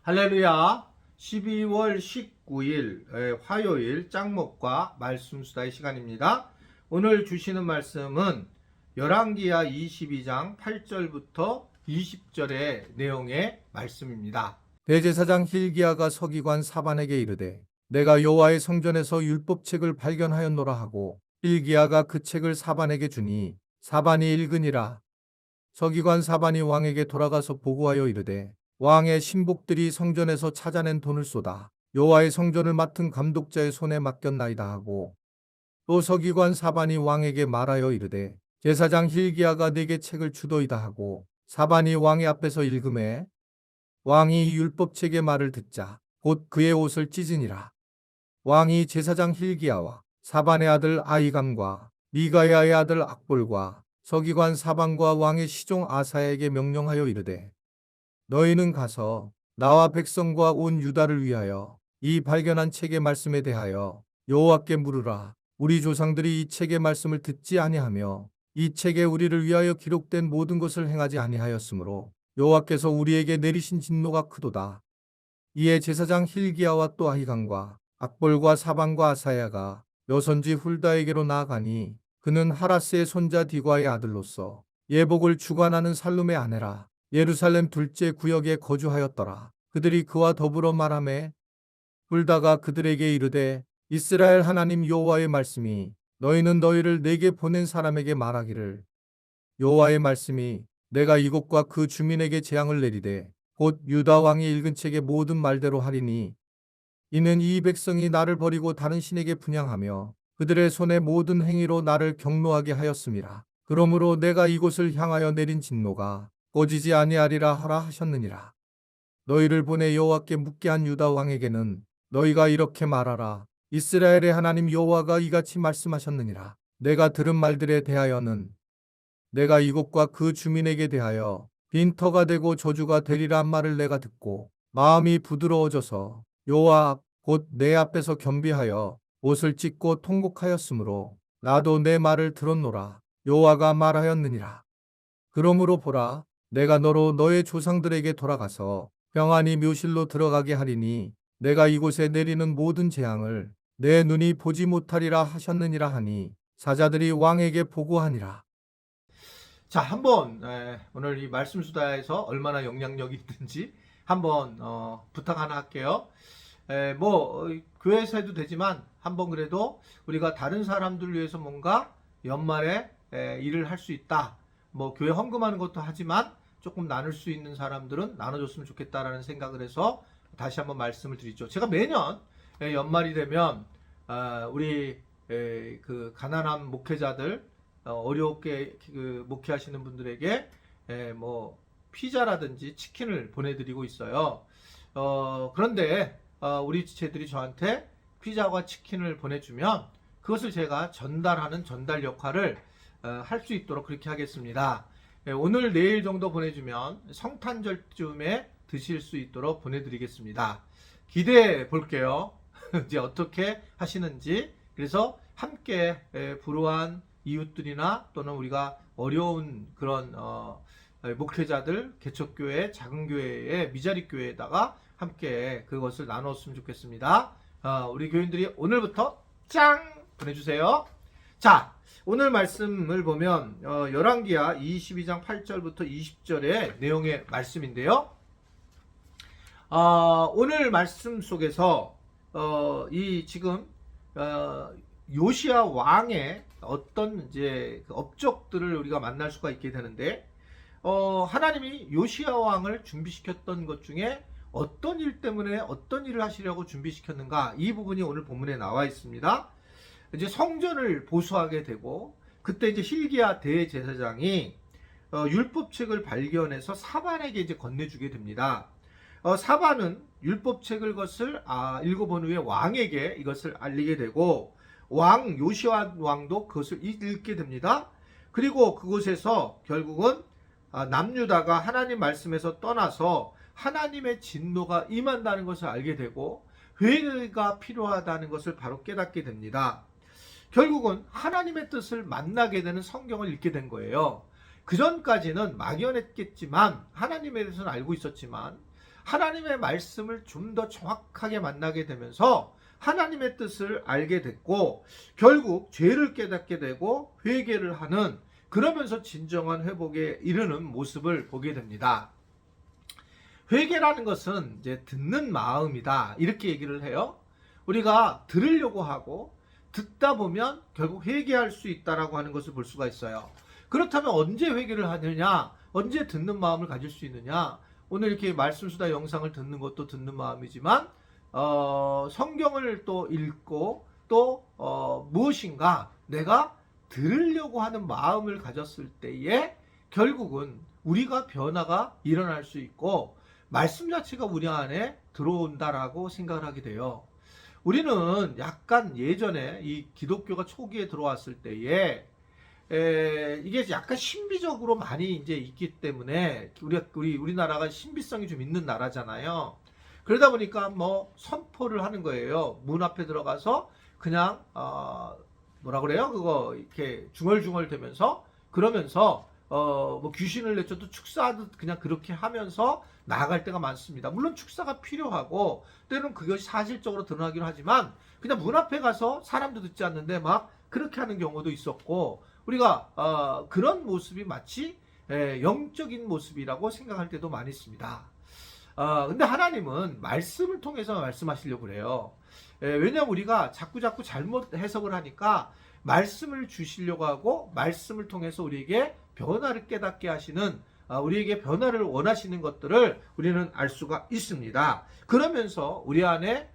할렐루야. 12월 19일 화요일 짱목과 말씀 수다의 시간입니다. 오늘 주시는 말씀은 열왕기하 22장 8절부터 20절의 내용의 말씀입니다. 대제사장 hil기야가 서기관 사반에게 이르되 내가 여호와의 성전에서 율법책을 발견하였노라 하고 hil기야가 그 책을 사반에게 주니 사반이 읽으니라. 서기관 사반이 왕에게 돌아가서 보고하여 이르되 왕의 신복들이 성전에서 찾아낸 돈을 쏟아 여호와의 성전을 맡은 감독자의 손에 맡겼나이다 하고, 또 서기관 사반이 왕에게 말하여 이르되 제사장 hil기야가 내게 책을 주도이다 하고, 사반이 왕의 앞에서 읽음에 왕이 율법책의 말을 듣자 곧 그의 옷을 찢으니라. 왕이 제사장 hil기야와 사반의 아들 아히감과 미가야의 아들 악볼과 서기관 사반과 왕의 시종 아사야에게 명령하여 이르되 너희는 가서 나와 백성과 온 유다를 위하여 이 발견한 책의 말씀에 대하여 여호와께 물으라. 우리 조상들이 이 책의 말씀을 듣지 아니하며 이 책에 우리를 위하여 기록된 모든 것을 행하지 아니하였으므로 여호와께서 우리에게 내리신 진노가 크도다. 이에 제사장 hil기야와 또 아히감과 악볼과 사반과 아사야가 여선지 훌다에게로 나아가니 그는 하라스의 손자 디과의 아들로서 예복을 주관하는 살룸의 아내라. 예루살렘 둘째 구역에 거주하였더라. 그들이 그와 더불어 말하매 훌다가 그들에게 이르되 이스라엘 하나님 여호와의 말씀이 너희는 너희를 내게 보낸 사람에게 말하기를 여호와의 말씀이 내가 이곳과 그 주민에게 재앙을 내리되 곧 유다 왕이 읽은 책의 모든 말대로 하리니 이는 이 백성이 나를 버리고 다른 신에게 분향하며 그들의 손의 모든 행위로 나를 경노하게 하였음이라. 그러므로 내가 이곳을 향하여 내린 진노가 꺼지지 아니하리라 하라 하셨느니라. 너희를 보내 여호와께 묻게 한 유다 왕에게는 너희가 이렇게 말하라. 이스라엘의 하나님 여호와가 이같이 말씀하셨느니라. 내가 들은 말들에 대하여는 내가 이곳과 그 주민에게 대하여 빈터가 되고 저주가 되리라 한 말을 내가 듣고 마음이 부드러워져서 여호와 곧 내 앞에서 겸비하여 옷을 찢고 통곡하였으므로 나도 내 말을 들었노라. 여호와가 말하였느니라. 그러므로 보라, 내가 너로 너의 조상들에게 돌아가서 평안히 묘실로 들어가게 하리니 내가 이곳에 내리는 모든 재앙을 내 눈이 보지 못하리라 하셨느니라 하니 사자들이 왕에게 보고하니라. 자, 한번 오늘 이 말씀 수다에서 얼마나 영향력이 있든지 한번 부탁 하나 할게요. 교회에서 해도 되지만 한번 그래도 우리가 다른 사람들 위해서 뭔가 연말에 일을 할 수 있다. 교회 헌금하는 것도 하지만 조금 나눌 수 있는 사람들은 나눠줬으면 좋겠다라는 생각을 해서 다시 한번 말씀을 드리죠. 제가 매년 연말이 되면 우리 그 가난한 목회자들, 어렵게 목회하시는 분들에게 피자라든지 치킨을 보내드리고 있어요. 그런데 우리 지체들이 저한테 피자와 치킨을 보내주면 그것을 제가 전달하는 전달 역할을 할 수 있도록 그렇게 하겠습니다. 오늘 내일 정도 보내주면 성탄절쯤에 드실 수 있도록 보내드리겠습니다. 기대해 볼게요. 이제 어떻게 하시는지. 그래서 함께 불우한 이웃들이나 또는 우리가 어려운 그런 목회자들, 개척교회, 작은 교회의 미자리 교회에다가 함께 그것을 나눴으면 좋겠습니다. 우리 교인들이 오늘부터 짱 보내주세요. 자, 오늘 말씀을 보면 열왕기하 22장 8절부터 20절의 내용의 말씀인데요. 오늘 말씀 속에서 이 지금 요시야 왕의 어떤 이제 그 업적들을 우리가 만날 수가 있게 되는데, 하나님이 요시야 왕을 준비시켰던 것 중에 어떤 일 때문에 어떤 일을 하시려고 준비시켰는가, 이 부분이 오늘 본문에 나와 있습니다. 이제 성전을 보수하게 되고, 그때 이제 hil기야 대제사장이 율법책을 발견해서 사반에게 이제 건네주게 됩니다. 사반은 율법책을 것을 읽어본 후에 왕에게 이것을 알리게 되고, 왕 요시야 왕도 그것을 읽게 됩니다. 그리고 그곳에서 결국은 남유다가 하나님 말씀에서 떠나서 하나님의 진노가 임한다는 것을 알게 되고 회개가 필요하다는 것을 바로 깨닫게 됩니다. 결국은 하나님의 뜻을 만나게 되는 성경을 읽게 된 거예요. 그전까지는 막연했겠지만, 하나님에 대해서는 알고 있었지만 하나님의 말씀을 좀 더 정확하게 만나게 되면서 하나님의 뜻을 알게 됐고 결국 죄를 깨닫게 되고 회개를 하는, 그러면서 진정한 회복에 이르는 모습을 보게 됩니다. 회개라는 것은 이제 듣는 마음이다, 이렇게 얘기를 해요. 우리가 들으려고 하고 듣다 보면 결국 회개할 수 있다라고 하는 것을 볼 수가 있어요. 그렇다면 언제 회개를 하느냐, 언제 듣는 마음을 가질 수 있느냐. 오늘 이렇게 말씀수다 영상을 듣는 것도 듣는 마음이지만 성경을 또 읽고 또 무엇인가 내가 들으려고 하는 마음을 가졌을 때에 결국은 우리가 변화가 일어날 수 있고 말씀 자체가 우리 안에 들어온다라고 생각을 하게 돼요. 우리는 약간 예전에 이 기독교가 초기에 들어왔을 때에 이게 약간 신비적으로 많이 이제 있기 때문에 우리나라가 신비성이 좀 있는 나라잖아요. 그러다 보니까 뭐 선포를 하는 거예요. 문 앞에 들어가서 그냥 뭐라 그래요? 그거 이렇게 중얼중얼 대면서 그러면서 뭐 귀신을 내쫓도 축사하듯 그냥 그렇게 하면서 나아갈 때가 많습니다. 물론 축사가 필요하고 때로는 그것이 사실적으로 드러나기도 하지만 그냥 문 앞에 가서 사람도 듣지 않는데 막 그렇게 하는 경우도 있었고, 우리가 그런 모습이 마치 영적인 모습이라고 생각할 때도 많이 있습니다. 근데 하나님은 말씀을 통해서 말씀하시려고 그래요. 왜냐하면 우리가 자꾸 잘못 해석을 하니까 말씀을 주시려고 하고 말씀을 통해서 우리에게 변화를 깨닫게 하시는, 우리에게 변화를 원하시는 것들을 우리는 알 수가 있습니다. 그러면서 우리 안에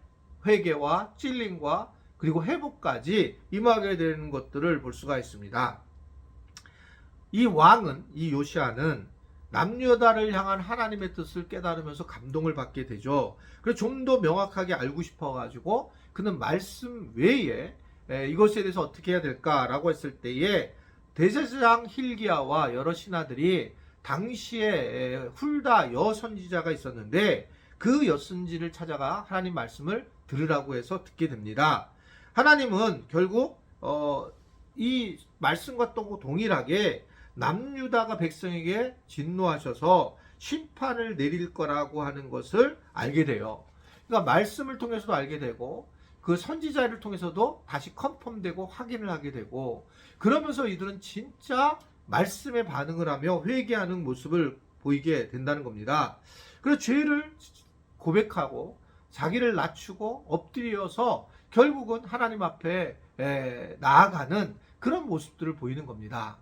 회개와 찔림과 그리고 회복까지 임하게 되는 것들을 볼 수가 있습니다. 이 왕은, 이 요시아는 남유다를 향한 하나님의 뜻을 깨달으면서 감동을 받게 되죠. 그래서 좀 더 명확하게 알고 싶어가지고 그는 말씀 외에 이것에 대해서 어떻게 해야 될까라고 했을 때에 대제사장 hil기야와 여러 신하들이 당시에 훌다 여선지자가 있었는데 그 여선지를 찾아가 하나님 말씀을 들으라고 해서 듣게 됩니다. 하나님은 결국 이 말씀과 동일하게 남유다가 백성에게 진노하셔서 심판을 내릴 거라고 하는 것을 알게 돼요. 그러니까 말씀을 통해서도 알게 되고 그 선지자를 통해서도 다시 컨펌되고 확인을 하게 되고, 그러면서 이들은 진짜 말씀에 반응을 하며 회개하는 모습을 보이게 된다는 겁니다. 그래서 죄를 고백하고 자기를 낮추고 엎드려서 결국은 하나님 앞에 나아가는 그런 모습들을 보이는 겁니다.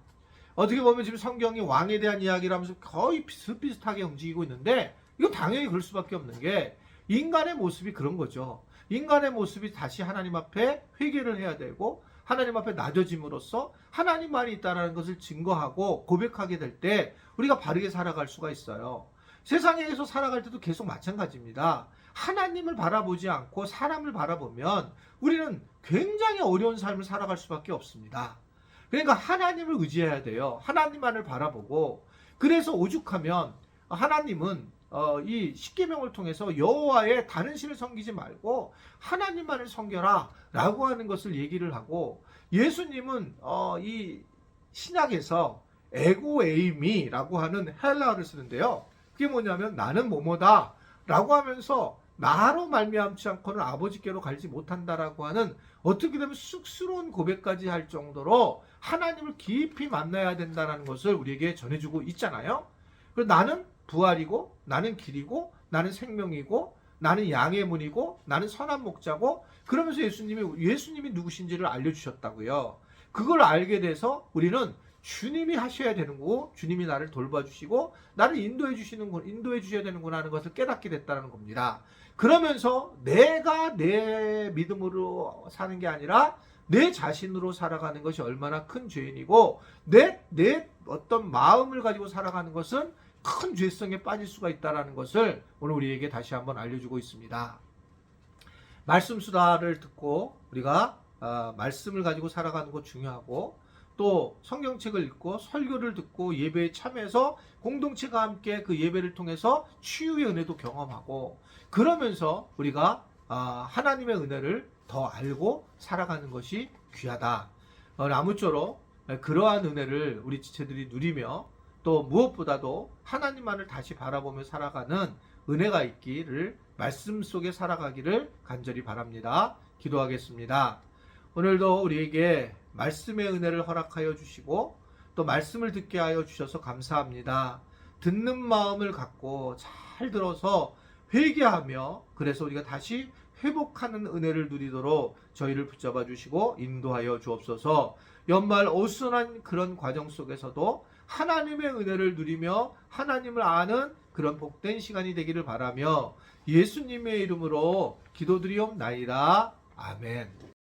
어떻게 보면 지금 성경이 왕에 대한 이야기를 하면서 거의 비슷비슷하게 움직이고 있는데, 이거 당연히 그럴 수밖에 없는 게 인간의 모습이 그런 거죠. 인간의 모습이 다시 하나님 앞에 회개를 해야 되고 하나님 앞에 낮아짐으로써 하나님만이 있다는 것을 증거하고 고백하게 될 때 우리가 바르게 살아갈 수가 있어요. 세상에서 살아갈 때도 계속 마찬가지입니다. 하나님을 바라보지 않고 사람을 바라보면 우리는 굉장히 어려운 삶을 살아갈 수밖에 없습니다. 그러니까 하나님을 의지해야 돼요. 하나님만을 바라보고, 그래서 오죽하면 하나님은 이 십계명을 통해서 여호와의 다른 신을 섬기지 말고 하나님만을 섬겨라 라고 하는 것을 얘기를 하고, 예수님은 이 신약에서 에고에이미라고 하는 헬라어를 쓰는데요. 그게 뭐냐면 나는 뭐뭐다 라고 하면서 나로 말미암지 않고는 아버지께로 가지 못한다라고 하는, 어떻게 되면 쑥스러운 고백까지 할 정도로 하나님을 깊이 만나야 된다는 것을 우리에게 전해주고 있잖아요. 그래서 나는 부활이고 나는 길이고 나는 생명이고 나는 양의 문이고 나는 선한 목자고, 그러면서 예수님이 누구신지를 알려주셨다고요. 그걸 알게 돼서 우리는 주님이 하셔야 되는 거고 주님이 나를 돌봐주시고 나를 인도해 주셔야 되는구나 하는 것을 깨닫게 됐다는 겁니다. 그러면서 내가 내 믿음으로 사는 게 아니라 내 자신으로 살아가는 것이 얼마나 큰 죄인이고 내 어떤 마음을 가지고 살아가는 것은 큰 죄성에 빠질 수가 있다는 것을 오늘 우리에게 다시 한번 알려주고 있습니다. 말씀 수다를 듣고 우리가 말씀을 가지고 살아가는 것 중요하고, 또 성경책을 읽고 설교를 듣고 예배에 참여해서 공동체가 함께 그 예배를 통해서 치유의 은혜도 경험하고, 그러면서 우리가 하나님의 은혜를 더 알고 살아가는 것이 귀하다. 아무쪼록 그러한 은혜를 우리 지체들이 누리며 또 무엇보다도 하나님만을 다시 바라보며 살아가는 은혜가 있기를, 말씀 속에 살아가기를 간절히 바랍니다. 기도하겠습니다. 오늘도 우리에게 말씀의 은혜를 허락하여 주시고 또 말씀을 듣게 하여 주셔서 감사합니다. 듣는 마음을 갖고 잘 들어서 회개하며 그래서 우리가 다시 회복하는 은혜를 누리도록 저희를 붙잡아 주시고 인도하여 주옵소서. 연말 어수선한 그런 과정 속에서도 하나님의 은혜를 누리며 하나님을 아는 그런 복된 시간이 되기를 바라며 예수님의 이름으로 기도드리옵나이다. 아멘.